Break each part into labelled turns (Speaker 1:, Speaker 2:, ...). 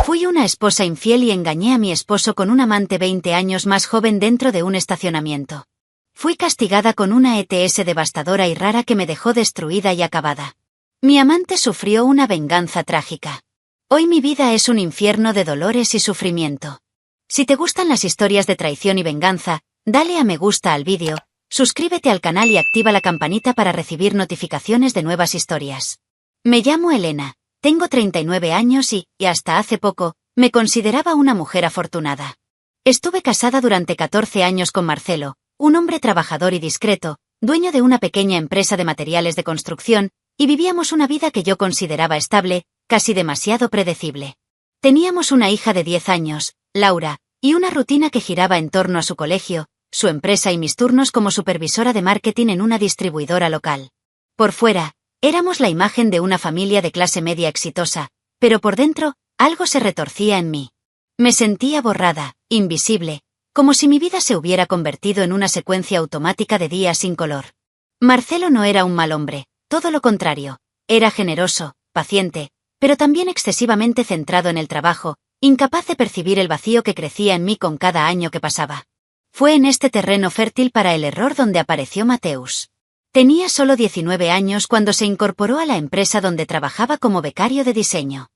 Speaker 1: Fui una esposa infiel y engañé a mi esposo con un amante 20 años más joven dentro de un estacionamiento. Fui castigada con una ETS devastadora y rara que me dejó destruida y acabada. Mi amante sufrió una venganza trágica. Hoy mi vida es un infierno de dolores y sufrimiento. Si te gustan las historias de traición y venganza, dale a me gusta al vídeo, suscríbete al canal y activa la campanita para recibir notificaciones de nuevas historias. Me llamo Elena, tengo 39 años y hasta hace poco, me consideraba una mujer afortunada. Estuve casada durante 14 años con Marcelo, un hombre trabajador y discreto, dueño de una pequeña empresa de materiales de construcción, y vivíamos una vida que yo consideraba estable, casi demasiado predecible. Teníamos una hija de 10 años, Laura, y una rutina que giraba en torno a su colegio, su empresa y mis turnos como supervisora de marketing en una distribuidora local. Por fuera, éramos la imagen de una familia de clase media exitosa, pero por dentro, algo se retorcía en mí. Me sentía borrada, invisible, como si mi vida se hubiera convertido en una secuencia automática de días sin color. Marcelo no era un mal hombre, todo lo contrario, era generoso, paciente, pero también excesivamente centrado en el trabajo, incapaz de percibir el vacío que crecía en mí con cada año que pasaba. Fue en este terreno fértil para el error donde apareció Mateus. Tenía solo 19 años cuando se incorporó a la empresa donde trabajaba como becario de diseño.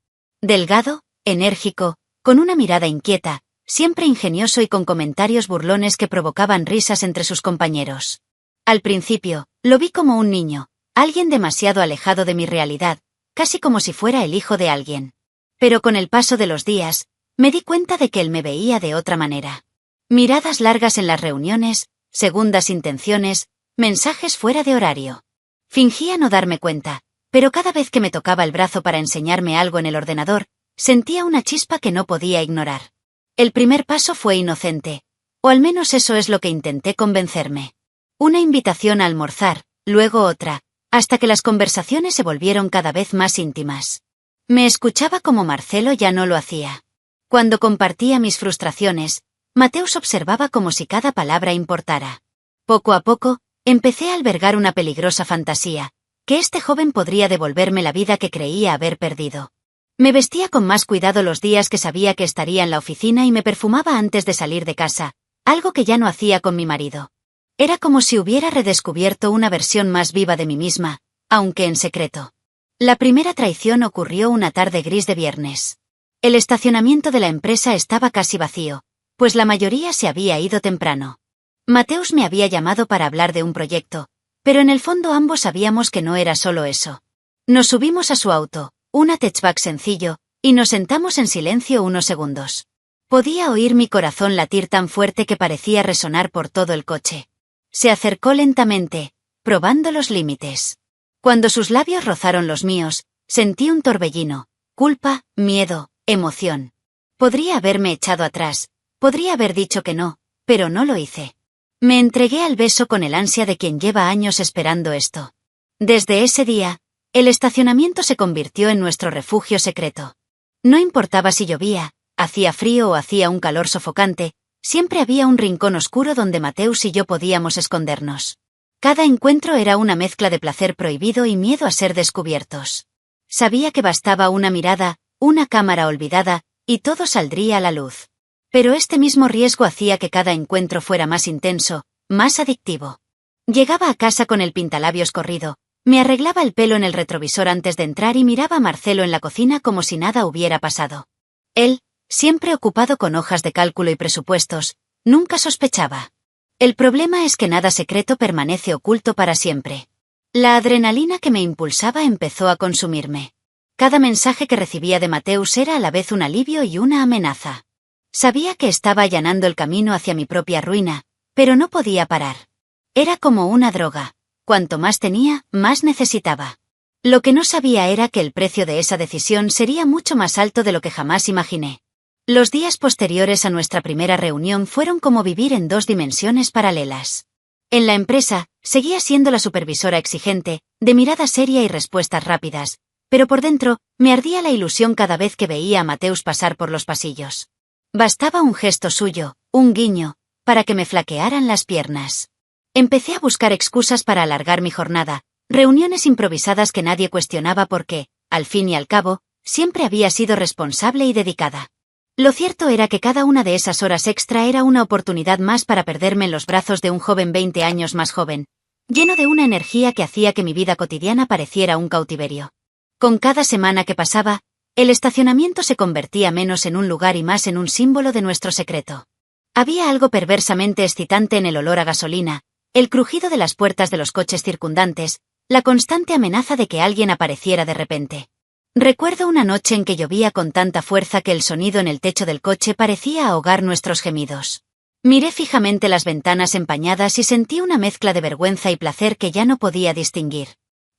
Speaker 1: Delgado, enérgico, con una mirada inquieta, siempre ingenioso y con comentarios burlones que provocaban risas entre sus compañeros. Al principio, lo vi como un niño, alguien demasiado alejado de mi realidad, casi como si fuera el hijo de alguien. Pero con el paso de los días, me di cuenta de que él me veía de otra manera. Miradas largas en las reuniones, segundas intenciones, mensajes fuera de horario. Fingía no darme cuenta, pero cada vez que me tocaba el brazo para enseñarme algo en el ordenador, sentía una chispa que no podía ignorar. El primer paso fue inocente, o al menos eso es lo que intenté convencerme. Una invitación a almorzar, luego otra, hasta que las conversaciones se volvieron cada vez más íntimas. Me escuchaba como Marcelo ya no lo hacía. Cuando compartía mis frustraciones, Mateus observaba como si cada palabra importara. Poco a poco, empecé a albergar una peligrosa fantasía, que este joven podría devolverme la vida que creía haber perdido. Me vestía con más cuidado los días que sabía que estaría en la oficina y me perfumaba antes de salir de casa, algo que ya no hacía con mi marido. Era como si hubiera redescubierto una versión más viva de mí misma, aunque en secreto. La primera traición ocurrió una tarde gris de viernes. El estacionamiento de la empresa estaba casi vacío, pues la mayoría se había ido temprano. Mateus me había llamado para hablar de un proyecto, pero en el fondo ambos sabíamos que no era solo eso. Nos subimos a su auto, un hatchback sencillo, y nos sentamos en silencio unos segundos. Podía oír mi corazón latir tan fuerte que parecía resonar por todo el coche. Se acercó lentamente, probando los límites. Cuando sus labios rozaron los míos, sentí un torbellino, culpa, miedo, emoción. Podría haberme echado atrás, podría haber dicho que no, pero no lo hice. Me entregué al beso con el ansia de quien lleva años esperando esto. Desde ese día, el estacionamiento se convirtió en nuestro refugio secreto. No importaba si llovía, hacía frío o hacía un calor sofocante, siempre había un rincón oscuro donde Mateus y yo podíamos escondernos. Cada encuentro era una mezcla de placer prohibido y miedo a ser descubiertos. Sabía que bastaba una mirada, una cámara olvidada, y todo saldría a la luz. Pero este mismo riesgo hacía que cada encuentro fuera más intenso, más adictivo. Llegaba a casa con el pintalabios corrido, me arreglaba el pelo en el retrovisor antes de entrar y miraba a Marcelo en la cocina como si nada hubiera pasado. Él, siempre ocupado con hojas de cálculo y presupuestos, nunca sospechaba. El problema es que nada secreto permanece oculto para siempre. La adrenalina que me impulsaba empezó a consumirme. Cada mensaje que recibía de Mateus era a la vez un alivio y una amenaza. Sabía que estaba allanando el camino hacia mi propia ruina, pero no podía parar. Era como una droga. Cuanto más tenía, más necesitaba. Lo que no sabía era que el precio de esa decisión sería mucho más alto de lo que jamás imaginé. Los días posteriores a nuestra primera reunión fueron como vivir en dos dimensiones paralelas. En la empresa, seguía siendo la supervisora exigente, de mirada seria y respuestas rápidas, pero por dentro, me ardía la ilusión cada vez que veía a Mateus pasar por los pasillos. Bastaba un gesto suyo, un guiño, para que me flaquearan las piernas. Empecé a buscar excusas para alargar mi jornada, reuniones improvisadas que nadie cuestionaba porque, al fin y al cabo, Siempre había sido responsable y dedicada. Lo cierto era que cada una de esas horas extra era una oportunidad más para perderme en los brazos de un joven 20 años más joven, lleno de una energía que hacía que mi vida cotidiana pareciera un cautiverio. Con cada semana que pasaba, el estacionamiento se convertía menos en un lugar y más en un símbolo de nuestro secreto. Había algo perversamente excitante en el olor a gasolina, el crujido de las puertas de los coches circundantes, la constante amenaza de que alguien apareciera de repente. Recuerdo una noche en que llovía con tanta fuerza que el sonido en el techo del coche parecía ahogar nuestros gemidos. Miré fijamente las ventanas empañadas y sentí una mezcla de vergüenza y placer que ya no podía distinguir.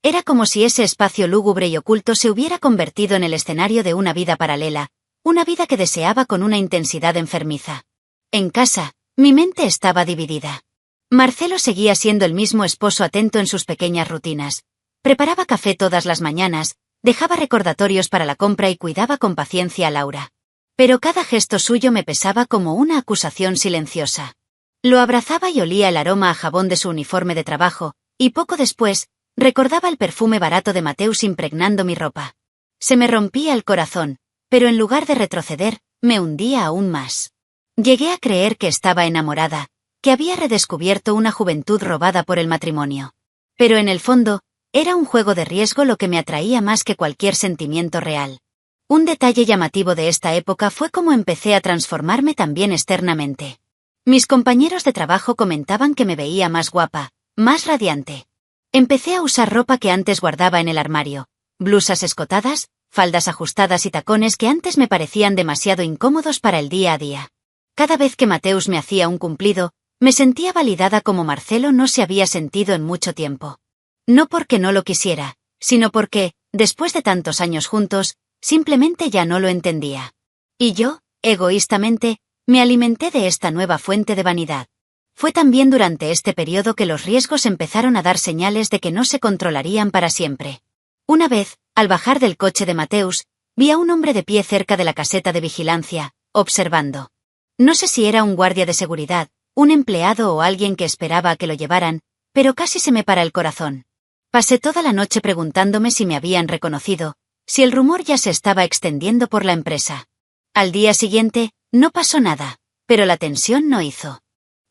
Speaker 1: Era como si ese espacio lúgubre y oculto se hubiera convertido en el escenario de una vida paralela, una vida que deseaba con una intensidad enfermiza. En casa, mi mente estaba dividida. Marcelo seguía siendo el mismo esposo atento en sus pequeñas rutinas. Preparaba café todas las mañanas, dejaba recordatorios para la compra y cuidaba con paciencia a Laura. Pero cada gesto suyo me pesaba como una acusación silenciosa. Lo abrazaba y olía el aroma a jabón de su uniforme de trabajo, y poco después, recordaba el perfume barato de Mateus impregnando mi ropa. Se me rompía el corazón, pero en lugar de retroceder, me hundía aún más. Llegué a creer que estaba enamorada, que había redescubierto una juventud robada por el matrimonio. Pero en el fondo, era un juego de riesgo lo que me atraía más que cualquier sentimiento real. Un detalle llamativo de esta época fue cómo empecé a transformarme también externamente. Mis compañeros de trabajo comentaban que me veía más guapa, más radiante. Empecé a usar ropa que antes guardaba en el armario, blusas escotadas, faldas ajustadas y tacones que antes me parecían demasiado incómodos para el día a día. Cada vez que Mateus me hacía un cumplido, me sentía validada como Marcelo no se había sentido en mucho tiempo. No porque no lo quisiera, sino porque, después de tantos años juntos, simplemente ya no lo entendía. Y yo, egoístamente, me alimenté de esta nueva fuente de vanidad. Fue también durante este periodo que los riesgos empezaron a dar señales de que no se controlarían para siempre. Una vez, al bajar del coche de Mateus, vi a un hombre de pie cerca de la caseta de vigilancia, observando. No sé si era un guardia de seguridad, un empleado o alguien que esperaba a que lo llevaran, pero casi se me para el corazón. Pasé toda la noche preguntándome si me habían reconocido, si el rumor ya se estaba extendiendo por la empresa. Al día siguiente, no pasó nada, pero la tensión no hizo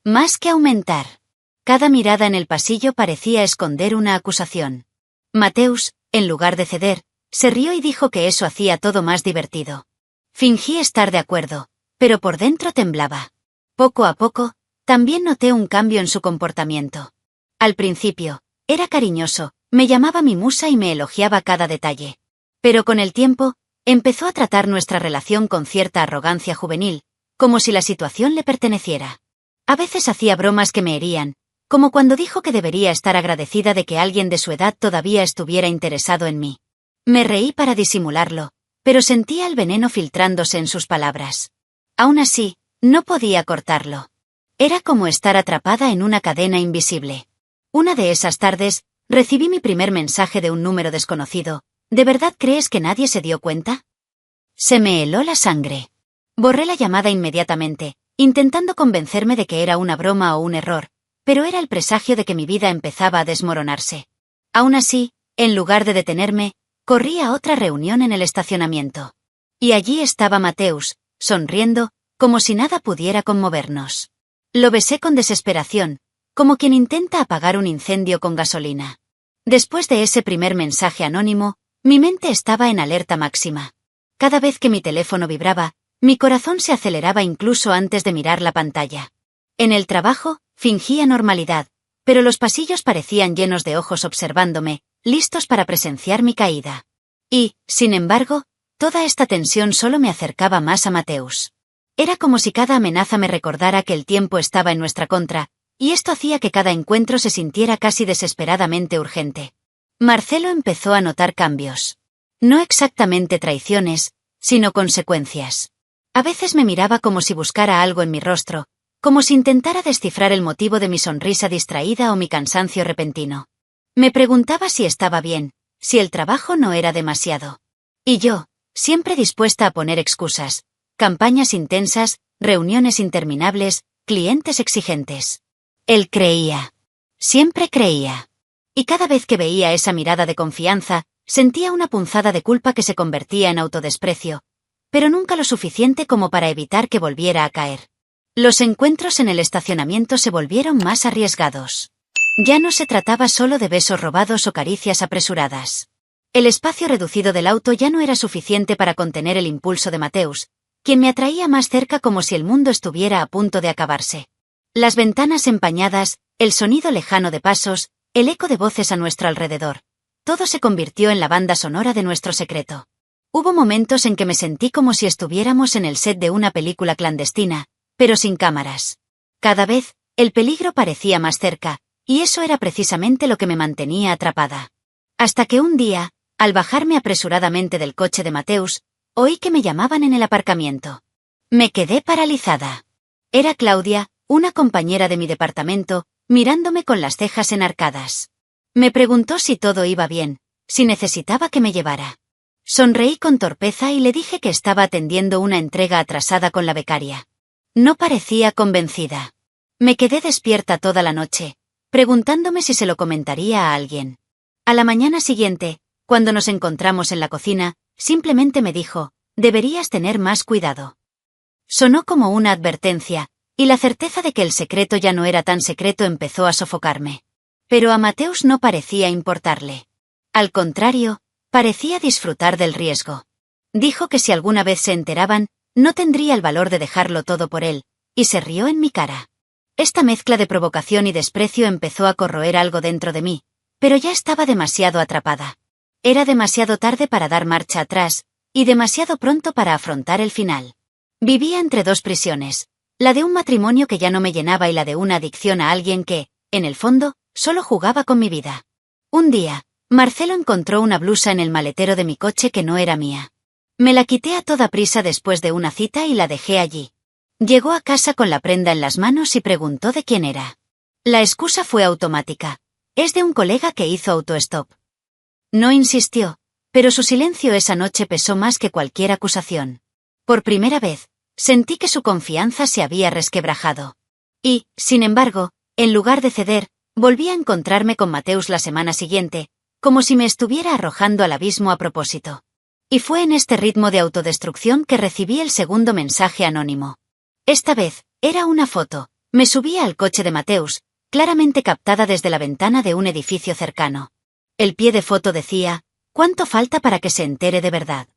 Speaker 1: más que aumentar. Cada mirada en el pasillo parecía esconder una acusación. Mateus, en lugar de ceder, se rió y dijo que eso hacía todo más divertido. Fingí estar de acuerdo, pero por dentro temblaba. Poco a poco, también noté un cambio en su comportamiento. Al principio, era cariñoso, me llamaba mi musa y me elogiaba cada detalle. Pero con el tiempo, empezó a tratar nuestra relación con cierta arrogancia juvenil, como si la situación le perteneciera. A veces hacía bromas que me herían, como cuando dijo que debería estar agradecida de que alguien de su edad todavía estuviera interesado en mí. Me reí para disimularlo, pero sentía el veneno filtrándose en sus palabras. Aún así, no podía cortarlo. Era como estar atrapada en una cadena invisible. Una de esas tardes, recibí mi primer mensaje de un número desconocido. ¿De verdad crees que nadie se dio cuenta? Se me heló la sangre. Borré la llamada inmediatamente, intentando convencerme de que era una broma o un error, pero era el presagio de que mi vida empezaba a desmoronarse. Aún así, en lugar de detenerme, corrí a otra reunión en el estacionamiento. Y allí estaba Mateus, sonriendo, como si nada pudiera conmovernos. Lo besé con desesperación, como quien intenta apagar un incendio con gasolina. Después de ese primer mensaje anónimo, mi mente estaba en alerta máxima. Cada vez que mi teléfono vibraba, mi corazón se aceleraba incluso antes de mirar la pantalla. En el trabajo, fingía normalidad, pero los pasillos parecían llenos de ojos observándome, listos para presenciar mi caída. Y, sin embargo, toda esta tensión solo me acercaba más a Mateus. Era como si cada amenaza me recordara que el tiempo estaba en nuestra contra, y esto hacía que cada encuentro se sintiera casi desesperadamente urgente. Marcelo empezó a notar cambios. No exactamente traiciones, sino consecuencias. A veces me miraba como si buscara algo en mi rostro, como si intentara descifrar el motivo de mi sonrisa distraída o mi cansancio repentino. Me preguntaba si estaba bien, si el trabajo no era demasiado. Y yo, siempre dispuesta a poner excusas, campañas intensas, reuniones interminables, clientes exigentes. Él creía. Siempre creía. Y cada vez que veía esa mirada de confianza, Sentía una punzada de culpa que se convertía en autodesprecio, pero nunca lo suficiente como para evitar que volviera a caer. Los encuentros en el estacionamiento se volvieron más arriesgados. Ya no se trataba solo de besos robados o caricias apresuradas. El espacio reducido del auto ya no era suficiente para contener el impulso de Mateus, quien me atraía más cerca como si el mundo estuviera a punto de acabarse. Las ventanas empañadas, el sonido lejano de pasos, el eco de voces a nuestro alrededor. Todo se convirtió en la banda sonora de nuestro secreto. Hubo momentos en que me sentí como si estuviéramos en el set de una película clandestina, pero sin cámaras. Cada vez, el peligro parecía más cerca, y eso era precisamente lo que me mantenía atrapada. Hasta que un día, al bajarme apresuradamente del coche de Mateus, oí que me llamaban en el aparcamiento. Me quedé paralizada. Era Claudia, una compañera de mi departamento, mirándome con las cejas enarcadas. Me preguntó si todo iba bien, si necesitaba que me llevara. Sonreí con torpeza y le dije que estaba atendiendo una entrega atrasada con la becaria. No parecía convencida. Me quedé despierta toda la noche, preguntándome si se lo comentaría a alguien. A la mañana siguiente, cuando nos encontramos en la cocina, simplemente me dijo, deberías tener más cuidado. Sonó como una advertencia, y la certeza de que el secreto ya no era tan secreto empezó a sofocarme. Pero a Mateus no parecía importarle. Al contrario, parecía disfrutar del riesgo. Dijo que si alguna vez se enteraban, no tendría el valor de dejarlo todo por él, y se rió en mi cara. Esta mezcla de provocación y desprecio empezó a corroer algo dentro de mí, pero ya estaba demasiado atrapada. Era demasiado tarde para dar marcha atrás, y demasiado pronto para afrontar el final. Vivía entre dos prisiones, la de un matrimonio que ya no me llenaba y la de una adicción a alguien que, en el fondo, solo jugaba con mi vida. Un día, Marcelo encontró una blusa en el maletero de mi coche que no era mía. Me la quité a toda prisa después de una cita y la dejé allí. Llegó a casa con la prenda en las manos y preguntó de quién era. La excusa fue automática. Es de un colega que hizo autostop. No insistió, pero su silencio esa noche pesó más que cualquier acusación. Por primera vez, sentí que su confianza se había resquebrajado. Y, sin embargo, en lugar de ceder, volví a encontrarme con Mateus la semana siguiente, como si me estuviera arrojando al abismo a propósito. Y fue en este ritmo de autodestrucción que recibí el segundo mensaje anónimo. Esta vez, era una foto. Me subía al coche de Mateus, claramente captada desde la ventana de un edificio cercano. El pie de foto decía, ¿cuánto falta para que se entere de verdad?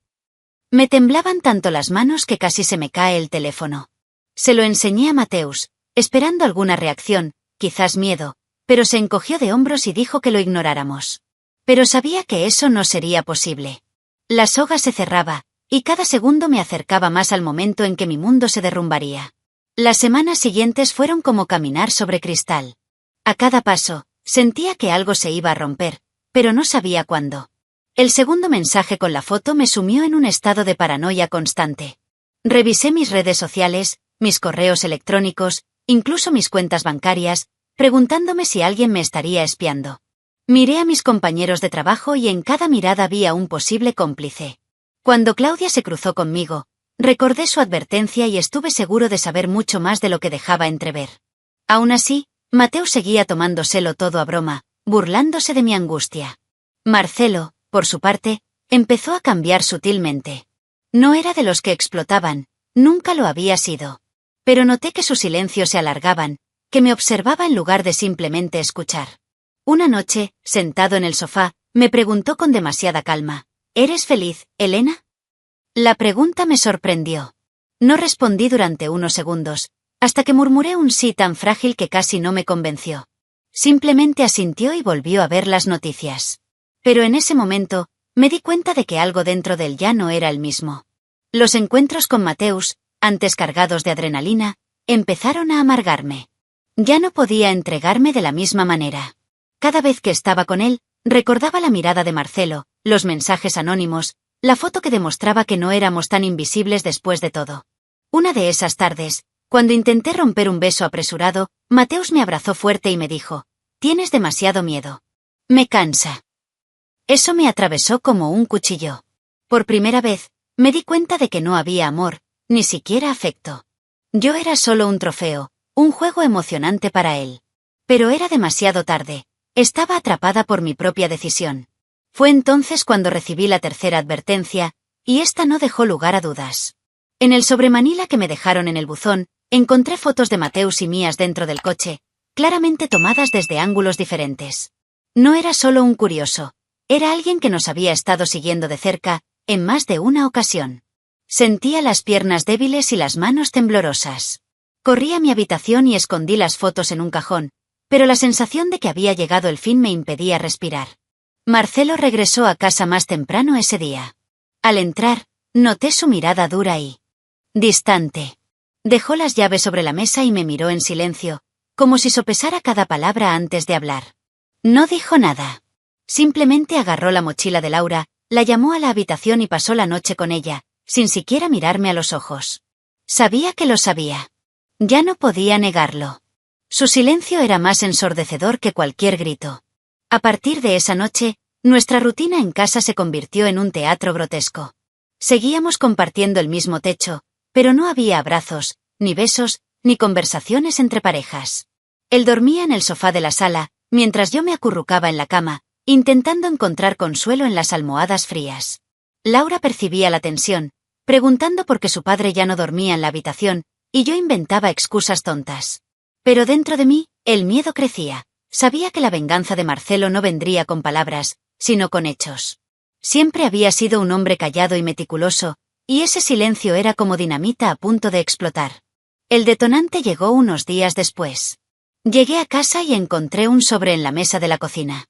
Speaker 1: Me temblaban tanto las manos que casi se me cae el teléfono. Se lo enseñé a Mateus, esperando alguna reacción, quizás miedo, pero se encogió de hombros y dijo que lo ignoráramos. Pero sabía que eso no sería posible. La soga se cerraba, y cada segundo me acercaba más al momento en que mi mundo se derrumbaría. Las semanas siguientes fueron como caminar sobre cristal. A cada paso, sentía que algo se iba a romper, pero no sabía cuándo. El segundo mensaje con la foto me sumió en un estado de paranoia constante. Revisé mis redes sociales, mis correos electrónicos, incluso mis cuentas bancarias, preguntándome si alguien me estaría espiando. Miré a mis compañeros de trabajo y en cada mirada vi a un posible cómplice. Cuando Claudia se cruzó conmigo, recordé su advertencia y estuve seguro de saber mucho más de lo que dejaba entrever. Aún así, Mateo seguía tomándoselo todo a broma, burlándose de mi angustia. Marcelo, por su parte, empezó a cambiar sutilmente. No era de los que explotaban, nunca lo había sido. Pero noté que sus silencios se alargaban, que me observaba en lugar de simplemente escuchar. Una noche, sentado en el sofá, me preguntó con demasiada calma, ¿eres feliz, Elena? La pregunta me sorprendió. No respondí durante unos segundos, hasta que murmuré un sí tan frágil que casi no me convenció. Simplemente asintió y volvió a ver las noticias. Pero en ese momento, me di cuenta de que algo dentro de él ya no era el mismo. Los encuentros con Mateus, antes cargados de adrenalina, empezaron a amargarme. Ya no podía entregarme de la misma manera. Cada vez que estaba con él, recordaba la mirada de Marcelo, los mensajes anónimos, la foto que demostraba que no éramos tan invisibles después de todo. Una de esas tardes, cuando intenté romper un beso apresurado, Mateus me abrazó fuerte y me dijo, «Tienes demasiado miedo. Me cansa». Eso me atravesó como un cuchillo. Por primera vez, me di cuenta de que no había amor, ni siquiera afecto. Yo era solo un trofeo, un juego emocionante para él. Pero era demasiado tarde. Estaba atrapada por mi propia decisión. Fue entonces cuando recibí la tercera advertencia, y esta no dejó lugar a dudas. En el sobremanila que me dejaron en el buzón, encontré fotos de Mateus y mías dentro del coche, claramente tomadas desde ángulos diferentes. No era solo un curioso, era alguien que nos había estado siguiendo de cerca, en más de una ocasión. Sentía las piernas débiles y las manos temblorosas. Corrí a mi habitación y escondí las fotos en un cajón, pero la sensación de que había llegado el fin me impedía respirar. Marcelo regresó a casa más temprano ese día. Al entrar, noté su mirada dura y distante. Dejó las llaves sobre la mesa y me miró en silencio, como si sopesara cada palabra antes de hablar. No dijo nada. Simplemente agarró la mochila de Laura, la llamó a la habitación y pasó la noche con ella, sin siquiera mirarme a los ojos. Sabía que lo sabía. Ya no podía negarlo. Su silencio era más ensordecedor que cualquier grito. A partir de esa noche, nuestra rutina en casa se convirtió en un teatro grotesco. Seguíamos compartiendo el mismo techo, pero no había abrazos, ni besos, ni conversaciones entre parejas. Él dormía en el sofá de la sala, mientras yo me acurrucaba en la cama, intentando encontrar consuelo en las almohadas frías. Laura percibía la tensión, preguntando por qué su padre ya no dormía en la habitación, y yo inventaba excusas tontas. Pero dentro de mí, el miedo crecía. Sabía que la venganza de Marcelo no vendría con palabras, sino con hechos. Siempre había sido un hombre callado y meticuloso, y ese silencio era como dinamita a punto de explotar. El detonante llegó unos días después. Llegué a casa y encontré un sobre en la mesa de la cocina.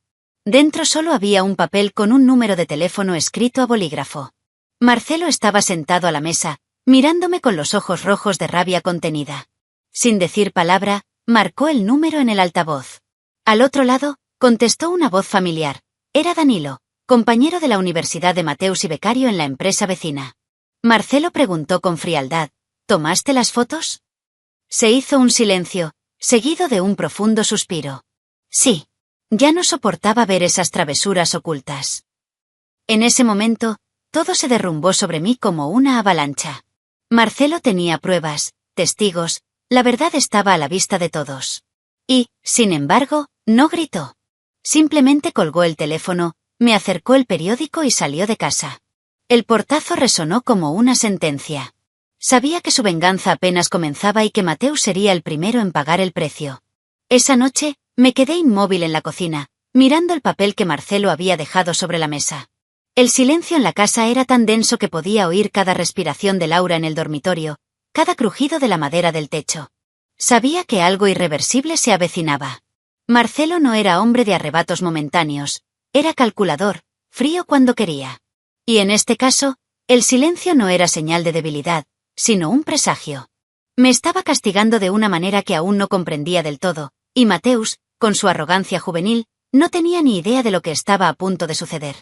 Speaker 1: Dentro solo había un papel con un número de teléfono escrito a bolígrafo. Marcelo estaba sentado a la mesa, mirándome con los ojos rojos de rabia contenida. Sin decir palabra, marcó el número en el altavoz. Al otro lado, contestó una voz familiar. Era Danilo, compañero de la universidad de Mateus y becario en la empresa vecina. Marcelo preguntó con frialdad, ¿tomaste las fotos? Se hizo un silencio, seguido de un profundo suspiro. Sí. Ya no soportaba ver esas travesuras ocultas. En ese momento, todo se derrumbó sobre mí como una avalancha. Marcelo tenía pruebas, testigos, la verdad estaba a la vista de todos. Y, sin embargo, no gritó. Simplemente colgó el teléfono, me acercó el periódico y salió de casa. El portazo resonó como una sentencia. Sabía que su venganza apenas comenzaba y que Mateus sería el primero en pagar el precio. Esa noche, me quedé inmóvil en la cocina, mirando el papel que Marcelo había dejado sobre la mesa. El silencio en la casa era tan denso que podía oír cada respiración de Laura en el dormitorio, cada crujido de la madera del techo. Sabía que algo irreversible se avecinaba. Marcelo no era hombre de arrebatos momentáneos, era calculador, frío cuando quería. Y en este caso, el silencio no era señal de debilidad, sino un presagio. Me estaba castigando de una manera que aún no comprendía del todo, y Mateus, con su arrogancia juvenil, no tenía ni idea de lo que estaba a punto de suceder.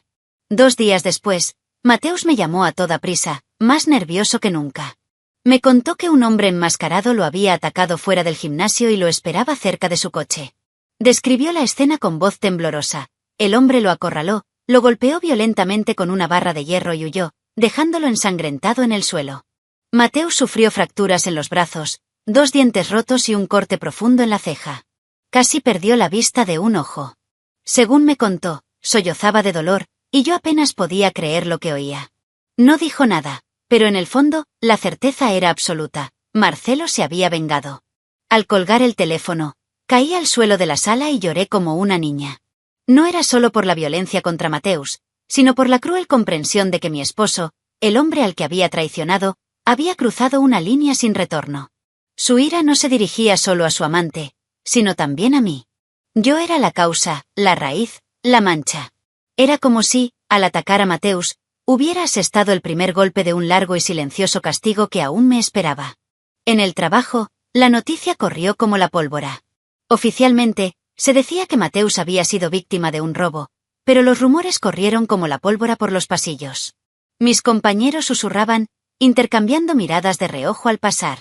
Speaker 1: 2 días después, Mateus me llamó a toda prisa, más nervioso que nunca. Me contó que un hombre enmascarado lo había atacado fuera del gimnasio y lo esperaba cerca de su coche. Describió la escena con voz temblorosa. El hombre lo acorraló, lo golpeó violentamente con una barra de hierro y huyó, dejándolo ensangrentado en el suelo. Mateus sufrió fracturas en los brazos, 2 dientes rotos y un corte profundo en la ceja. Casi perdió la vista de un ojo. Según me contó, sollozaba de dolor, y yo apenas podía creer lo que oía. No dijo nada, pero en el fondo, la certeza era absoluta. Marcelo se había vengado. Al colgar el teléfono, caí al suelo de la sala y lloré como una niña. No era solo por la violencia contra Mateus, sino por la cruel comprensión de que mi esposo, el hombre al que había traicionado, había cruzado una línea sin retorno. Su ira no se dirigía solo a su amante, sino también a mí. Yo era la causa, la raíz, la mancha. Era como si, al atacar a Mateus, hubiera asestado el primer golpe de un largo y silencioso castigo que aún me esperaba. En el trabajo, la noticia corrió como la pólvora. Oficialmente, se decía que Mateus había sido víctima de un robo, pero los rumores corrieron como la pólvora por los pasillos. Mis compañeros susurraban, intercambiando miradas de reojo al pasar.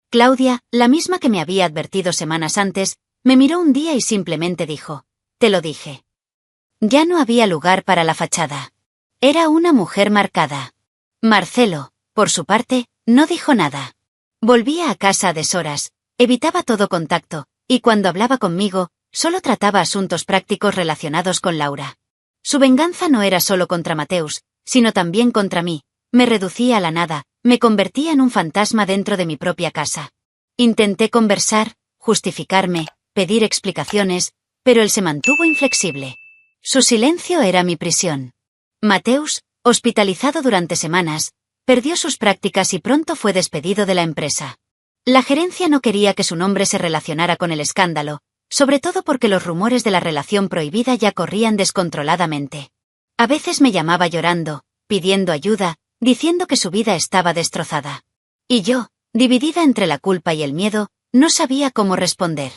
Speaker 1: Claudia, la misma que me había advertido semanas antes, me miró un día y simplemente dijo, «Te lo dije». Ya no había lugar para la fachada. Era una mujer marcada. Marcelo, por su parte, no dijo nada. Volvía a casa a deshoras, evitaba todo contacto, y cuando hablaba conmigo, solo trataba asuntos prácticos relacionados con Laura. Su venganza no era solo contra Mateus, sino también contra mí. Me reducía a la nada, me convertía en un fantasma dentro de mi propia casa. Intenté conversar, justificarme, pedir explicaciones, pero él se mantuvo inflexible. Su silencio era mi prisión. Mateus, hospitalizado durante semanas, perdió sus prácticas y pronto fue despedido de la empresa. La gerencia no quería que su nombre se relacionara con el escándalo, sobre todo porque los rumores de la relación prohibida ya corrían descontroladamente. A veces me llamaba llorando, pidiendo ayuda, diciendo que su vida estaba destrozada. Y yo, dividida entre la culpa y el miedo, no sabía cómo responder.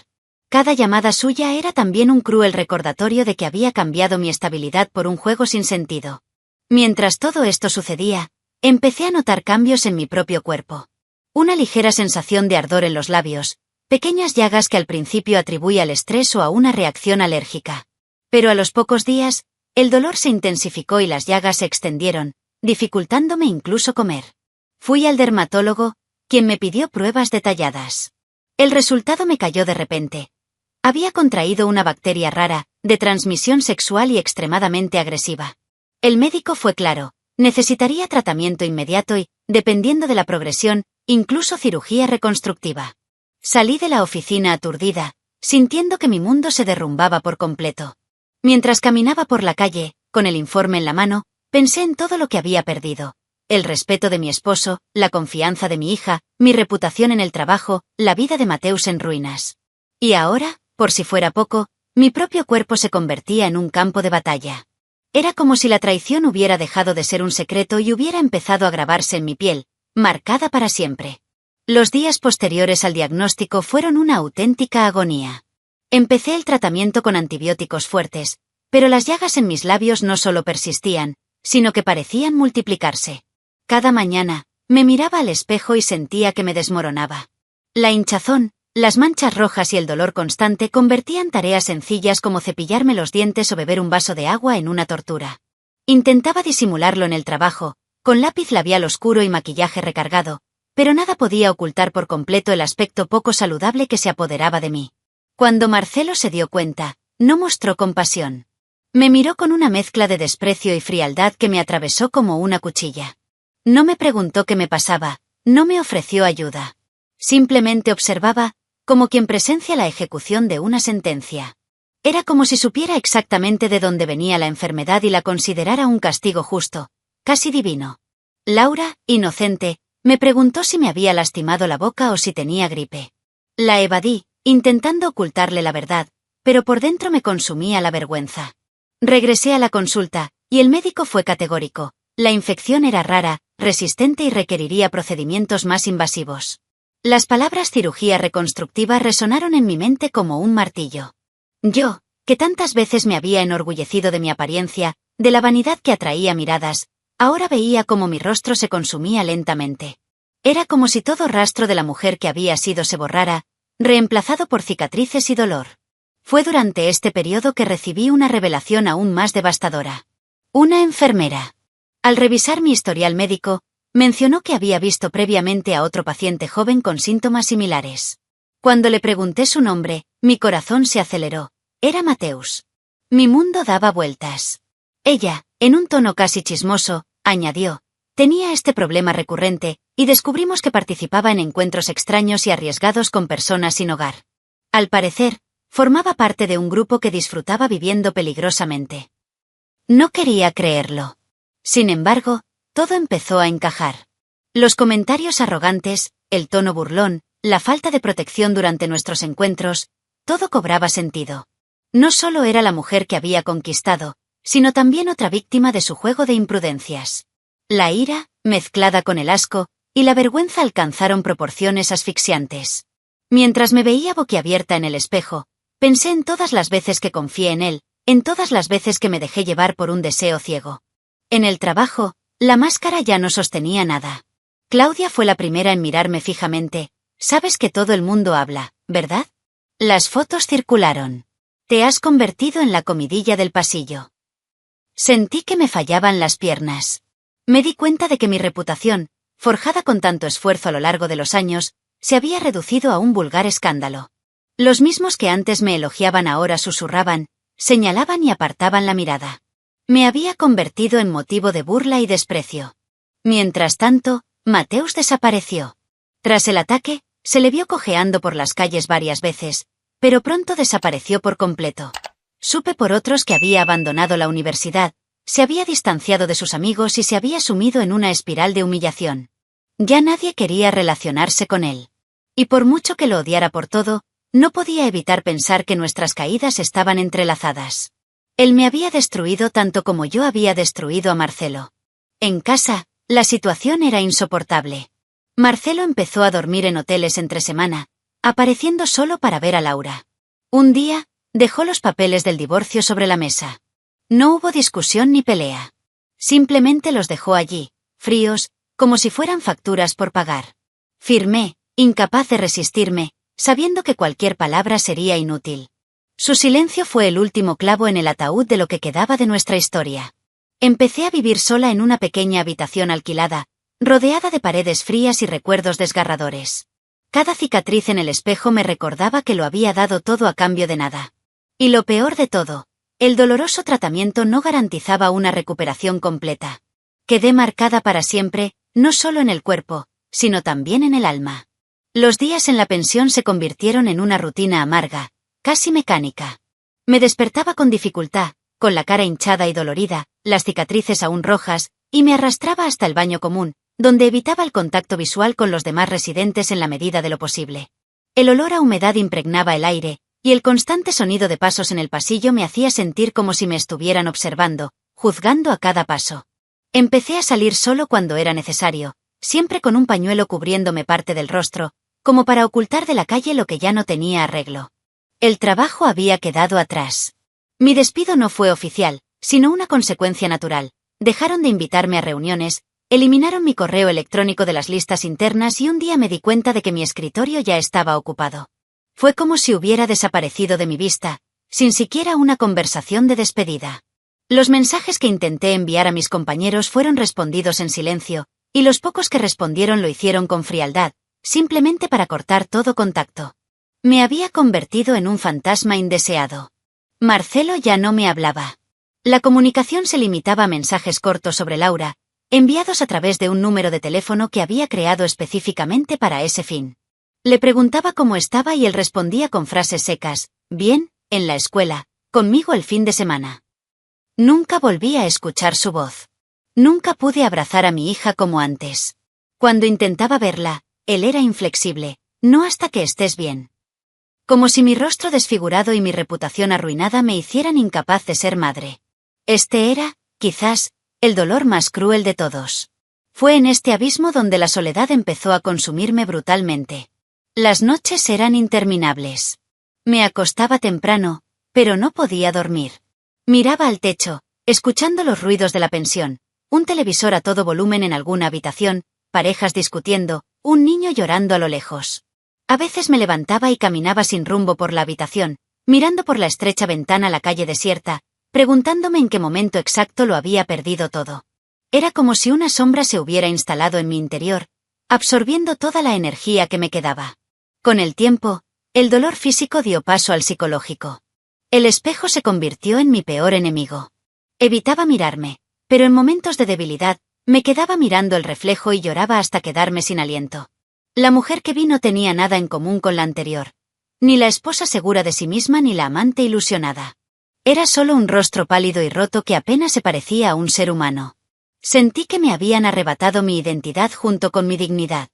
Speaker 1: Cada llamada suya era también un cruel recordatorio de que había cambiado mi estabilidad por un juego sin sentido. Mientras todo esto sucedía, empecé a notar cambios en mi propio cuerpo. Una ligera sensación de ardor en los labios, pequeñas llagas que al principio atribuía al estrés o a una reacción alérgica. Pero a los pocos días, el dolor se intensificó y las llagas se extendieron, dificultándome incluso comer. Fui al dermatólogo, quien me pidió pruebas detalladas. El resultado me cayó de repente. Había contraído una bacteria rara, de transmisión sexual y extremadamente agresiva. El médico fue claro, necesitaría tratamiento inmediato y, dependiendo de la progresión, incluso cirugía reconstructiva. Salí de la oficina aturdida, sintiendo que mi mundo se derrumbaba por completo. Mientras caminaba por la calle, con el informe en la mano, pensé en todo lo que había perdido. El respeto de mi esposo, la confianza de mi hija, mi reputación en el trabajo, la vida de Mateus en ruinas. Y ahora, por si fuera poco, mi propio cuerpo se convertía en un campo de batalla. Era como si la traición hubiera dejado de ser un secreto y hubiera empezado a grabarse en mi piel, marcada para siempre. Los días posteriores al diagnóstico fueron una auténtica agonía. Empecé el tratamiento con antibióticos fuertes, pero las llagas en mis labios no solo persistían, sino que parecían multiplicarse. Cada mañana, me miraba al espejo y sentía que me desmoronaba. La hinchazón, las manchas rojas y el dolor constante convertían tareas sencillas como cepillarme los dientes o beber un vaso de agua en una tortura. Intentaba disimularlo en el trabajo, con lápiz labial oscuro y maquillaje recargado, pero nada podía ocultar por completo el aspecto poco saludable que se apoderaba de mí. Cuando Marcelo se dio cuenta, no mostró compasión. Me miró con una mezcla de desprecio y frialdad que me atravesó como una cuchilla. No me preguntó qué me pasaba, no me ofreció ayuda. Simplemente observaba, como quien presencia la ejecución de una sentencia. Era como si supiera exactamente de dónde venía la enfermedad y la considerara un castigo justo, casi divino. Laura, inocente, me preguntó si me había lastimado la boca o si tenía gripe. La evadí, intentando ocultarle la verdad, pero por dentro me consumía la vergüenza. Regresé a la consulta, y el médico fue categórico. La infección era rara, resistente y requeriría procedimientos más invasivos. Las palabras cirugía reconstructiva resonaron en mi mente como un martillo. Yo, que tantas veces me había enorgullecido de mi apariencia, de la vanidad que atraía miradas, ahora veía cómo mi rostro se consumía lentamente. Era como si todo rastro de la mujer que había sido se borrara, reemplazado por cicatrices y dolor. Fue durante este periodo que recibí una revelación aún más devastadora. Una enfermera. Al revisar mi historial médico, mencionó que había visto previamente a otro paciente joven con síntomas similares. Cuando le pregunté su nombre, mi corazón se aceleró. Era Mateus. Mi mundo daba vueltas. Ella, en un tono casi chismoso, añadió, tenía este problema recurrente, y descubrimos que participaba en encuentros extraños y arriesgados con personas sin hogar. Al parecer, formaba parte de un grupo que disfrutaba viviendo peligrosamente. No quería creerlo. Sin embargo, todo empezó a encajar. Los comentarios arrogantes, el tono burlón, la falta de protección durante nuestros encuentros, todo cobraba sentido. No solo era la mujer que había conquistado, sino también otra víctima de su juego de imprudencias. La ira, mezclada con el asco, y la vergüenza alcanzaron proporciones asfixiantes. Mientras me veía boquiabierta en el espejo, pensé en todas las veces que confié en él, en todas las veces que me dejé llevar por un deseo ciego. En el trabajo, la máscara ya no sostenía nada. Claudia fue la primera en mirarme fijamente. Sabes que todo el mundo habla, ¿verdad? Las fotos circularon. Te has convertido en la comidilla del pasillo. Sentí que me fallaban las piernas. Me di cuenta de que mi reputación, forjada con tanto esfuerzo a lo largo de los años, se había reducido a un vulgar escándalo. Los mismos que antes me elogiaban ahora susurraban, señalaban y apartaban la mirada. Me había convertido en motivo de burla y desprecio. Mientras tanto, Mateus desapareció. Tras el ataque, se le vio cojeando por las calles varias veces, pero pronto desapareció por completo. Supe por otros que había abandonado la universidad, se había distanciado de sus amigos y se había sumido en una espiral de humillación. Ya nadie quería relacionarse con él. Y por mucho que lo odiara por todo, no podía evitar pensar que nuestras caídas estaban entrelazadas. Él me había destruido tanto como yo había destruido a Marcelo. En casa, la situación era insoportable. Marcelo empezó a dormir en hoteles entre semana, apareciendo solo para ver a Laura. Un día, dejó los papeles del divorcio sobre la mesa. No hubo discusión ni pelea. Simplemente los dejó allí, fríos, como si fueran facturas por pagar. Firmé, incapaz de resistirme, sabiendo que cualquier palabra sería inútil. Su silencio fue el último clavo en el ataúd de lo que quedaba de nuestra historia. Empecé a vivir sola en una pequeña habitación alquilada, rodeada de paredes frías y recuerdos desgarradores. Cada cicatriz en el espejo me recordaba que lo había dado todo a cambio de nada. Y lo peor de todo, el doloroso tratamiento no garantizaba una recuperación completa. Quedé marcada para siempre, no solo en el cuerpo, sino también en el alma. Los días en la pensión se convirtieron en una rutina amarga, casi mecánica. Me despertaba con dificultad, con la cara hinchada y dolorida, las cicatrices aún rojas, y me arrastraba hasta el baño común, donde evitaba el contacto visual con los demás residentes en la medida de lo posible. El olor a humedad impregnaba el aire, y el constante sonido de pasos en el pasillo me hacía sentir como si me estuvieran observando, juzgando a cada paso. Empecé a salir solo cuando era necesario, siempre con un pañuelo cubriéndome parte del rostro, como para ocultar de la calle lo que ya no tenía arreglo. El trabajo había quedado atrás. Mi despido no fue oficial, sino una consecuencia natural. Dejaron de invitarme a reuniones, eliminaron mi correo electrónico de las listas internas y un día me di cuenta de que mi escritorio ya estaba ocupado. Fue como si hubiera desaparecido de mi vista, sin siquiera una conversación de despedida. Los mensajes que intenté enviar a mis compañeros fueron respondidos en silencio, y los pocos que respondieron lo hicieron con frialdad, simplemente para cortar todo contacto. Me había convertido en un fantasma indeseado. Marcelo ya no me hablaba. La comunicación se limitaba a mensajes cortos sobre Laura, enviados a través de un número de teléfono que había creado específicamente para ese fin. Le preguntaba cómo estaba y él respondía con frases secas: bien, en la escuela, conmigo el fin de semana. Nunca volví a escuchar su voz. Nunca pude abrazar a mi hija como antes. Cuando intentaba verla, él era inflexible: no hasta que estés bien. Como si mi rostro desfigurado y mi reputación arruinada me hicieran incapaz de ser madre. Este era, quizás, el dolor más cruel de todos. Fue en este abismo donde la soledad empezó a consumirme brutalmente. Las noches eran interminables. Me acostaba temprano, pero no podía dormir. Miraba al techo, escuchando los ruidos de la pensión, un televisor a todo volumen en alguna habitación, parejas discutiendo, un niño llorando a lo lejos. A veces me levantaba y caminaba sin rumbo por la habitación, mirando por la estrecha ventana la calle desierta, preguntándome en qué momento exacto lo había perdido todo. Era como si una sombra se hubiera instalado en mi interior, absorbiendo toda la energía que me quedaba. Con el tiempo, el dolor físico dio paso al psicológico. El espejo se convirtió en mi peor enemigo. Evitaba mirarme, pero en momentos de debilidad, me quedaba mirando el reflejo y lloraba hasta quedarme sin aliento. La mujer que vi no tenía nada en común con la anterior. Ni la esposa segura de sí misma ni la amante ilusionada. Era solo un rostro pálido y roto que apenas se parecía a un ser humano. Sentí que me habían arrebatado mi identidad junto con mi dignidad.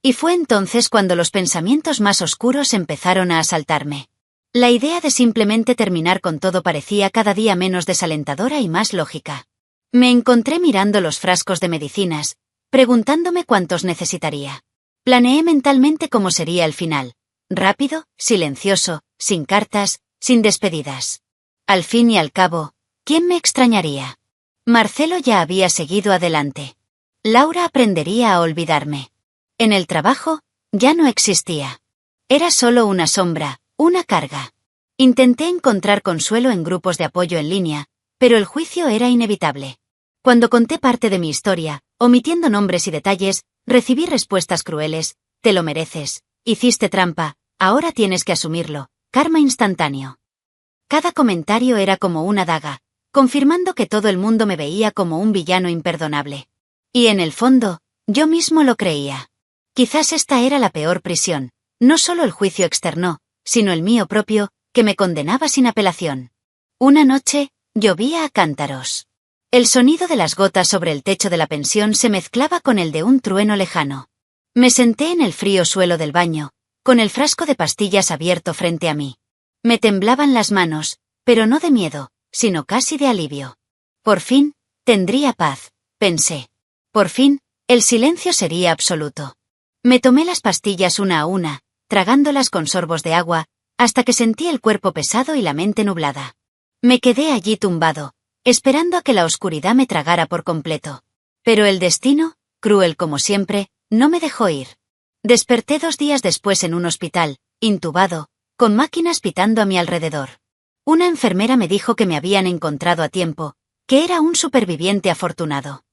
Speaker 1: Y fue entonces cuando los pensamientos más oscuros empezaron a asaltarme. La idea de simplemente terminar con todo parecía cada día menos desalentadora y más lógica. Me encontré mirando los frascos de medicinas, preguntándome cuántos necesitaría. Planeé mentalmente cómo sería el final. Rápido, silencioso, sin cartas, sin despedidas. Al fin y al cabo, ¿quién me extrañaría? Marcelo ya había seguido adelante. Laura aprendería a olvidarme. En el trabajo, ya no existía. Era solo una sombra, una carga. Intenté encontrar consuelo en grupos de apoyo en línea, pero el juicio era inevitable. Cuando conté parte de mi historia, omitiendo nombres y detalles, recibí respuestas crueles: te lo mereces, hiciste trampa, ahora tienes que asumirlo, karma instantáneo. Cada comentario era como una daga, confirmando que todo el mundo me veía como un villano imperdonable. Y en el fondo, yo mismo lo creía. Quizás esta era la peor prisión, no solo el juicio externo, sino el mío propio, que me condenaba sin apelación. Una noche, llovía a cántaros. El sonido de las gotas sobre el techo de la pensión se mezclaba con el de un trueno lejano. Me senté en el frío suelo del baño, con el frasco de pastillas abierto frente a mí. Me temblaban las manos, pero no de miedo, sino casi de alivio. Por fin, tendría paz, pensé. Por fin, el silencio sería absoluto. Me tomé las pastillas una a una, tragándolas con sorbos de agua, hasta que sentí el cuerpo pesado y la mente nublada. Me quedé allí tumbado, esperando a que la oscuridad me tragara por completo. Pero el destino, cruel como siempre, no me dejó ir. Desperté 2 días después en un hospital, intubado, con máquinas pitando a mi alrededor. Una enfermera me dijo que me habían encontrado a tiempo, que era un superviviente afortunado.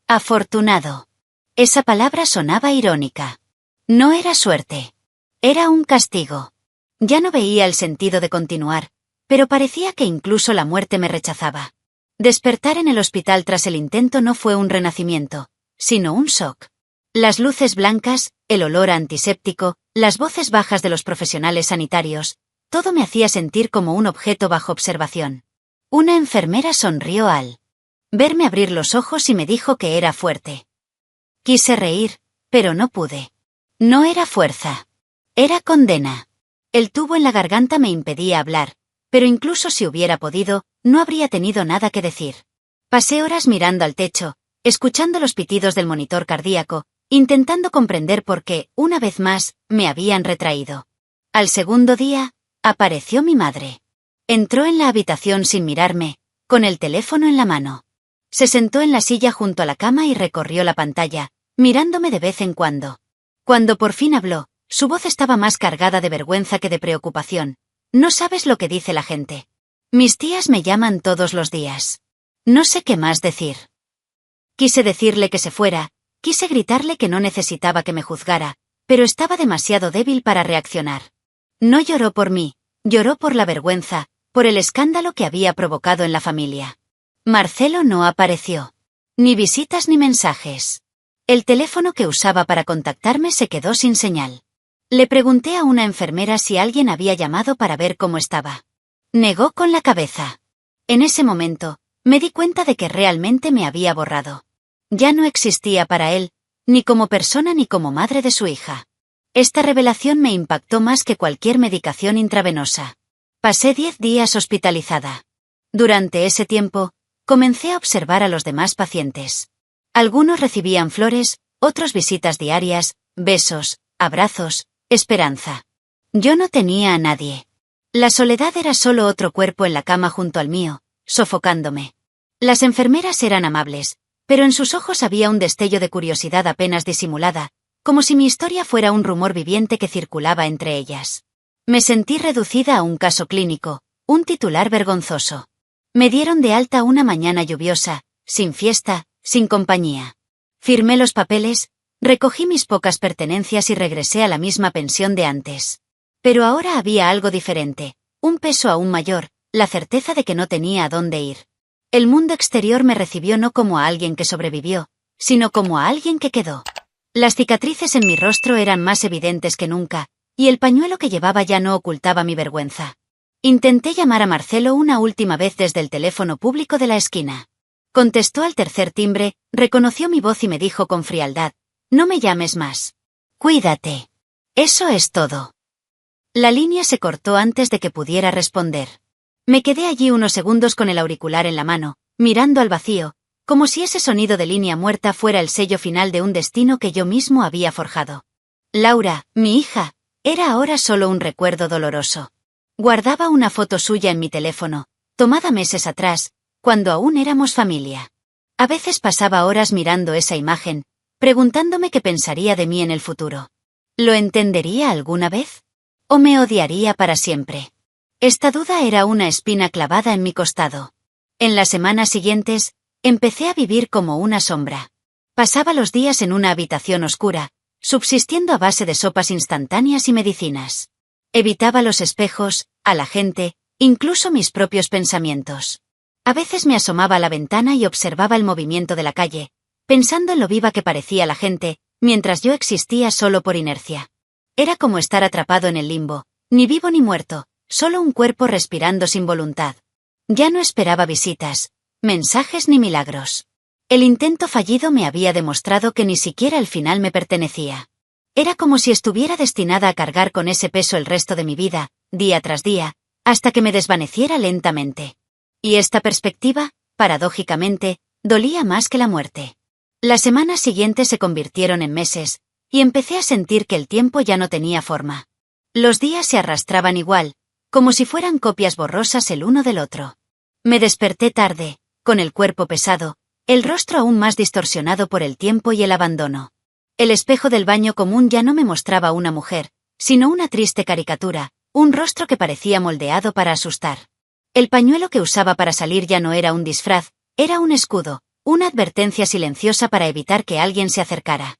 Speaker 1: Afortunado. Esa palabra sonaba irónica. No era suerte. Era un castigo. Ya no veía el sentido de continuar, pero parecía que incluso la muerte me rechazaba. Despertar en el hospital tras el intento no fue un renacimiento, sino un shock. Las luces blancas, el olor a antiséptico, las voces bajas de los profesionales sanitarios, todo me hacía sentir como un objeto bajo observación. Una enfermera sonrió al verme abrir los ojos y me dijo que era fuerte. Quise reír, pero no pude. No era fuerza. Era condena. El tubo en la garganta me impedía hablar, pero incluso si hubiera podido, no habría tenido nada que decir. Pasé horas mirando al techo, escuchando los pitidos del monitor cardíaco, intentando comprender por qué, una vez más, me habían retraído. Al segundo día, apareció mi madre. Entró en la habitación sin mirarme, con el teléfono en la mano. Se sentó en la silla junto a la cama y recorrió la pantalla, mirándome de vez en cuando. Cuando por fin habló, su voz estaba más cargada de vergüenza que de preocupación. No sabes lo que dice la gente. Mis tías me llaman todos los días. No sé qué más decir. Quise decirle que se fuera, quise gritarle que no necesitaba que me juzgara, pero estaba demasiado débil para reaccionar. No lloró por mí, lloró por la vergüenza, por el escándalo que había provocado en la familia. Marcelo no apareció. Ni visitas ni mensajes. El teléfono que usaba para contactarme se quedó sin señal. Le pregunté a una enfermera si alguien había llamado para ver cómo estaba. Negó con la cabeza. En ese momento, me di cuenta de que realmente me había borrado. Ya no existía para él, ni como persona ni como madre de su hija. Esta revelación me impactó más que cualquier medicación intravenosa. Pasé 10 días hospitalizada. Durante ese tiempo, comencé a observar a los demás pacientes. Algunos recibían flores, otros visitas diarias, besos, abrazos, esperanza. Yo no tenía a nadie. La soledad era solo otro cuerpo en la cama junto al mío, sofocándome. Las enfermeras eran amables, pero en sus ojos había un destello de curiosidad apenas disimulada, como si mi historia fuera un rumor viviente que circulaba entre ellas. Me sentí reducida a un caso clínico, un titular vergonzoso. Me dieron de alta una mañana lluviosa, sin fiesta, sin compañía. Firmé los papeles, recogí mis pocas pertenencias y regresé a la misma pensión de antes. Pero ahora había algo diferente, un peso aún mayor, la certeza de que no tenía a dónde ir. El mundo exterior me recibió no como a alguien que sobrevivió, sino como a alguien que quedó. Las cicatrices en mi rostro eran más evidentes que nunca, y el pañuelo que llevaba ya no ocultaba mi vergüenza. Intenté llamar a Marcelo una última vez desde el teléfono público de la esquina. Contestó al tercer timbre, reconoció mi voz y me dijo con frialdad: «No me llames más. Cuídate. Eso es todo». La línea se cortó antes de que pudiera responder. Me quedé allí unos segundos con el auricular en la mano, mirando al vacío, como si ese sonido de línea muerta fuera el sello final de un destino que yo mismo había forjado. Laura, mi hija, era ahora solo un recuerdo doloroso. Guardaba una foto suya en mi teléfono, tomada meses atrás, cuando aún éramos familia. A veces pasaba horas mirando esa imagen, preguntándome qué pensaría de mí en el futuro. ¿Lo entendería alguna vez? ¿O me odiaría para siempre? Esta duda era una espina clavada en mi costado. En las semanas siguientes, empecé a vivir como una sombra. Pasaba los días en una habitación oscura, subsistiendo a base de sopas instantáneas y medicinas. Evitaba los espejos, a la gente, incluso mis propios pensamientos. A veces me asomaba a la ventana y observaba el movimiento de la calle, pensando en lo viva que parecía la gente, mientras yo existía solo por inercia. Era como estar atrapado en el limbo, ni vivo ni muerto, solo un cuerpo respirando sin voluntad. Ya no esperaba visitas, mensajes ni milagros. El intento fallido me había demostrado que ni siquiera el final me pertenecía. Era como si estuviera destinada a cargar con ese peso el resto de mi vida, día tras día, hasta que me desvaneciera lentamente. Y esta perspectiva, paradójicamente, dolía más que la muerte. Las semanas siguientes se convirtieron en meses, y empecé a sentir que el tiempo ya no tenía forma. Los días se arrastraban igual, como si fueran copias borrosas el uno del otro. Me desperté tarde, con el cuerpo pesado, el rostro aún más distorsionado por el tiempo y el abandono. El espejo del baño común ya no me mostraba una mujer, sino una triste caricatura, un rostro que parecía moldeado para asustar. El pañuelo que usaba para salir ya no era un disfraz, era un escudo, una advertencia silenciosa para evitar que alguien se acercara.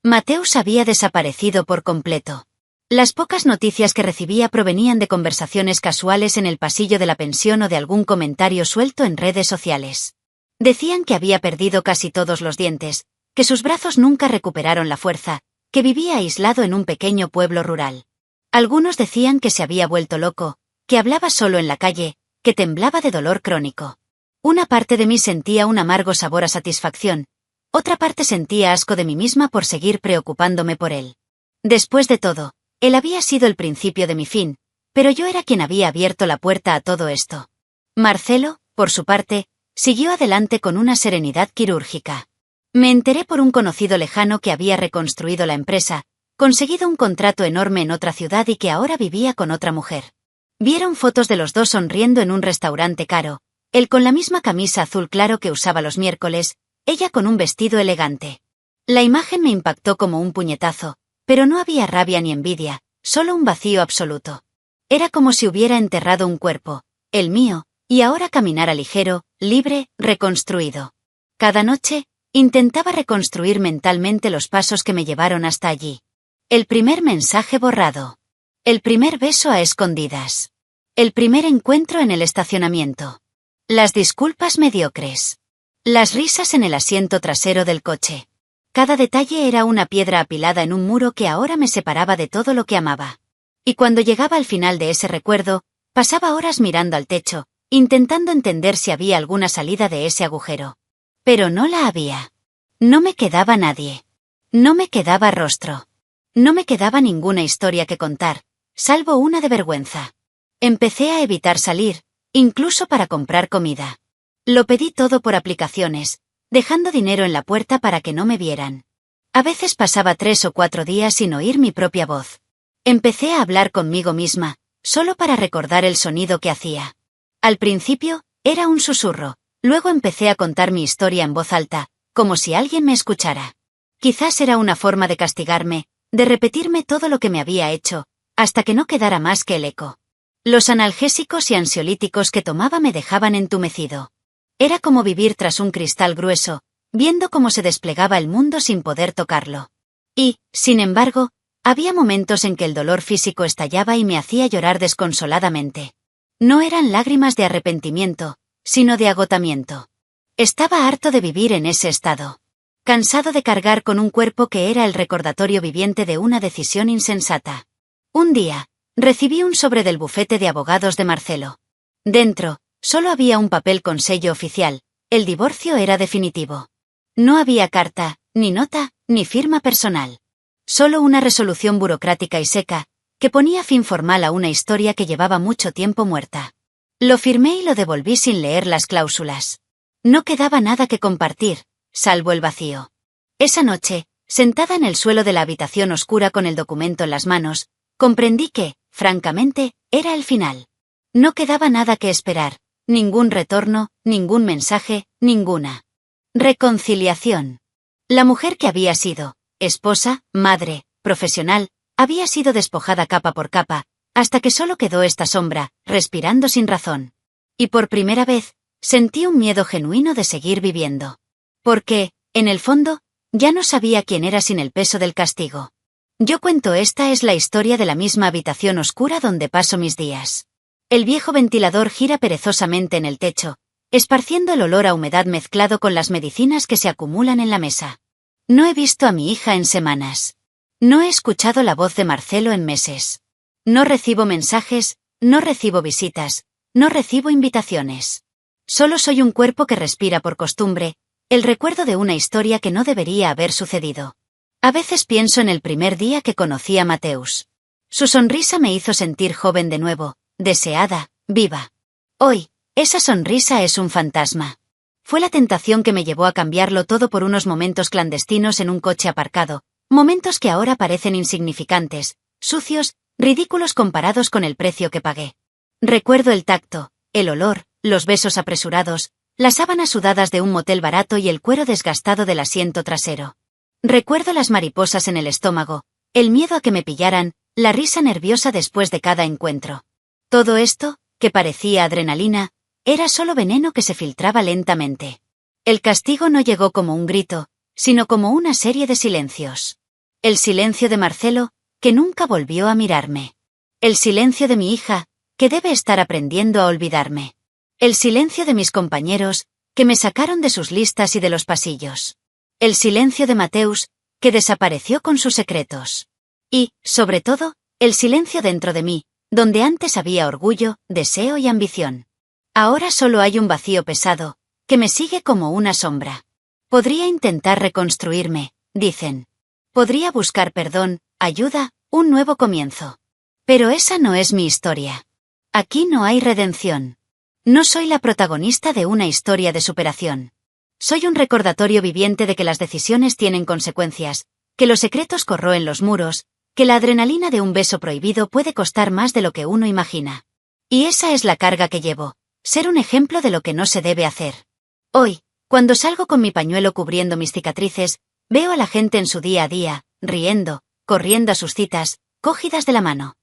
Speaker 1: Mateus había desaparecido por completo. Las pocas noticias que recibía provenían de conversaciones casuales en el pasillo de la pensión o de algún comentario suelto en redes sociales. Decían que había perdido casi todos los dientes, que sus brazos nunca recuperaron la fuerza, que vivía aislado en un pequeño pueblo rural. Algunos decían que se había vuelto loco, que hablaba solo en la calle, que temblaba de dolor crónico. Una parte de mí sentía un amargo sabor a satisfacción, otra parte sentía asco de mí misma por seguir preocupándome por él. Después de todo, él había sido el principio de mi fin, pero yo era quien había abierto la puerta a todo esto. Marcelo, por su parte, siguió adelante con una serenidad quirúrgica. Me enteré por un conocido lejano que había reconstruido la empresa, conseguido un contrato enorme en otra ciudad y que ahora vivía con otra mujer. Vieron fotos de los dos sonriendo en un restaurante caro, él con la misma camisa azul claro que usaba los miércoles, ella con un vestido elegante. La imagen me impactó como un puñetazo, pero no había rabia ni envidia, solo un vacío absoluto. Era como si hubiera enterrado un cuerpo, el mío, y ahora caminara ligero, libre, reconstruido. Cada noche, intentaba reconstruir mentalmente los pasos que me llevaron hasta allí. El primer mensaje borrado. El primer beso a escondidas. El primer encuentro en el estacionamiento. Las disculpas mediocres. Las risas en el asiento trasero del coche. Cada detalle era una piedra apilada en un muro que ahora me separaba de todo lo que amaba. Y cuando llegaba al final de ese recuerdo, pasaba horas mirando al techo, intentando entender si había alguna salida de ese agujero. Pero no la había. No me quedaba nadie. No me quedaba rostro. No me quedaba ninguna historia que contar, salvo una de vergüenza. Empecé a evitar salir, incluso para comprar comida. Lo pedí todo por aplicaciones, dejando dinero en la puerta para que no me vieran. A veces pasaba 3 o 4 días sin oír mi propia voz. Empecé a hablar conmigo misma, solo para recordar el sonido que hacía. Al principio, era un susurro, luego empecé a contar mi historia en voz alta, como si alguien me escuchara. Quizás era una forma de castigarme, de repetirme todo lo que me había hecho, hasta que no quedara más que el eco. Los analgésicos y ansiolíticos que tomaba me dejaban entumecido. Era como vivir tras un cristal grueso, viendo cómo se desplegaba el mundo sin poder tocarlo. Y, sin embargo, había momentos en que el dolor físico estallaba y me hacía llorar desconsoladamente. No eran lágrimas de arrepentimiento, sino de agotamiento. Estaba harto de vivir en ese estado. Cansado de cargar con un cuerpo que era el recordatorio viviente de una decisión insensata. Un día, recibí un sobre del bufete de abogados de Marcelo. Dentro, solo había un papel con sello oficial, el divorcio era definitivo. No había carta, ni nota, ni firma personal. Solo una resolución burocrática y seca, que ponía fin formal a una historia que llevaba mucho tiempo muerta. Lo firmé y lo devolví sin leer las cláusulas. No quedaba nada que compartir, salvo el vacío. Esa noche, sentada en el suelo de la habitación oscura con el documento en las manos, comprendí que, francamente, era el final. No quedaba nada que esperar, ningún retorno, ningún mensaje, ninguna reconciliación. La mujer que había sido, esposa, madre, profesional, había sido despojada capa por capa, hasta que solo quedó esta sombra, respirando sin razón. Y por primera vez, sentí un miedo genuino de seguir viviendo. Porque, en el fondo, ya no sabía quién era sin el peso del castigo. Yo cuento esta es la historia de la misma habitación oscura donde paso mis días. El viejo ventilador gira perezosamente en el techo, esparciendo el olor a humedad mezclado con las medicinas que se acumulan en la mesa. No he visto a mi hija en semanas. No he escuchado la voz de Marcelo en meses. No recibo mensajes, no recibo visitas, no recibo invitaciones. Solo soy un cuerpo que respira por costumbre, el recuerdo de una historia que no debería haber sucedido. A veces pienso en el primer día que conocí a Mateus. Su sonrisa me hizo sentir joven de nuevo, deseada, viva. Hoy, esa sonrisa es un fantasma. Fue la tentación que me llevó a cambiarlo todo por unos momentos clandestinos en un coche aparcado, momentos que ahora parecen insignificantes, sucios, ridículos comparados con el precio que pagué. Recuerdo el tacto, el olor, los besos apresurados, las sábanas sudadas de un motel barato y el cuero desgastado del asiento trasero. Recuerdo las mariposas en el estómago, el miedo a que me pillaran, la risa nerviosa después de cada encuentro. Todo esto, que parecía adrenalina, era solo veneno que se filtraba lentamente. El castigo no llegó como un grito, sino como una serie de silencios. El silencio de Marcelo, que nunca volvió a mirarme. El silencio de mi hija, que debe estar aprendiendo a olvidarme. El silencio de mis compañeros, que me sacaron de sus listas y de los pasillos. El silencio de Mateus, que desapareció con sus secretos. Y, sobre todo, el silencio dentro de mí, donde antes había orgullo, deseo y ambición. Ahora solo hay un vacío pesado, que me sigue como una sombra. Podría intentar reconstruirme, dicen. Podría buscar perdón, ayuda, un nuevo comienzo. Pero esa no es mi historia. Aquí no hay redención. No soy la protagonista de una historia de superación. Soy un recordatorio viviente de que las decisiones tienen consecuencias, que los secretos corroen los muros, que la adrenalina de un beso prohibido puede costar más de lo que uno imagina. Y esa es la carga que llevo, ser un ejemplo de lo que no se debe hacer. Hoy, cuando salgo con mi pañuelo cubriendo mis cicatrices, veo a la gente en su día a día, riendo, corriendo a sus citas, cogidas de la mano.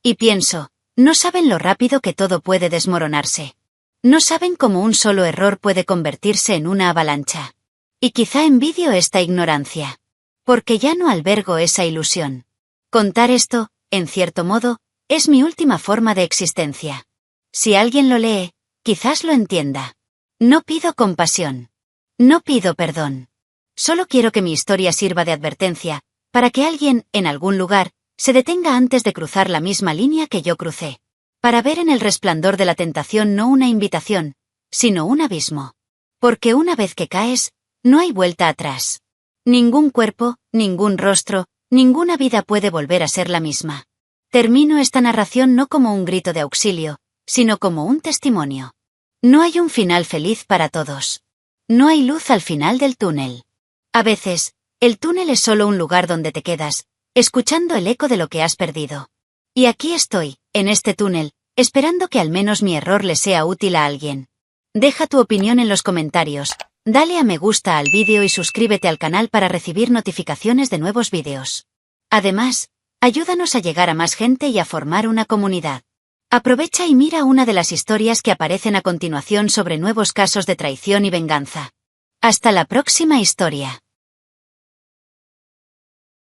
Speaker 1: Y pienso, no saben lo rápido que todo puede desmoronarse. No saben cómo un solo error puede convertirse en una avalancha. Y quizá envidio esta ignorancia. Porque ya no albergo esa ilusión. Contar esto, en cierto modo, es mi última forma de existencia. Si alguien lo lee, quizás lo entienda. No pido compasión. No pido perdón. Solo quiero que mi historia sirva de advertencia, para que alguien, en algún lugar, se detenga antes de cruzar la misma línea que yo crucé. Para ver en el resplandor de la tentación no una invitación, sino un abismo. Porque una vez que caes, no hay vuelta atrás. Ningún cuerpo, ningún rostro, ninguna vida puede volver a ser la misma. Termino esta narración no como un grito de auxilio, sino como un testimonio. No hay un final feliz para todos. No hay luz al final del túnel. A veces, el túnel es solo un lugar donde te quedas, escuchando el eco de lo que has perdido. Y aquí estoy, en este túnel, esperando que al menos mi error le sea útil a alguien. Deja tu opinión en los comentarios, dale a me gusta al vídeo y suscríbete al canal para recibir notificaciones de nuevos vídeos. Además, ayúdanos a llegar a más gente y a formar una comunidad. Aprovecha y mira una de las historias que aparecen a continuación sobre nuevos casos de traición y venganza. Hasta la próxima historia.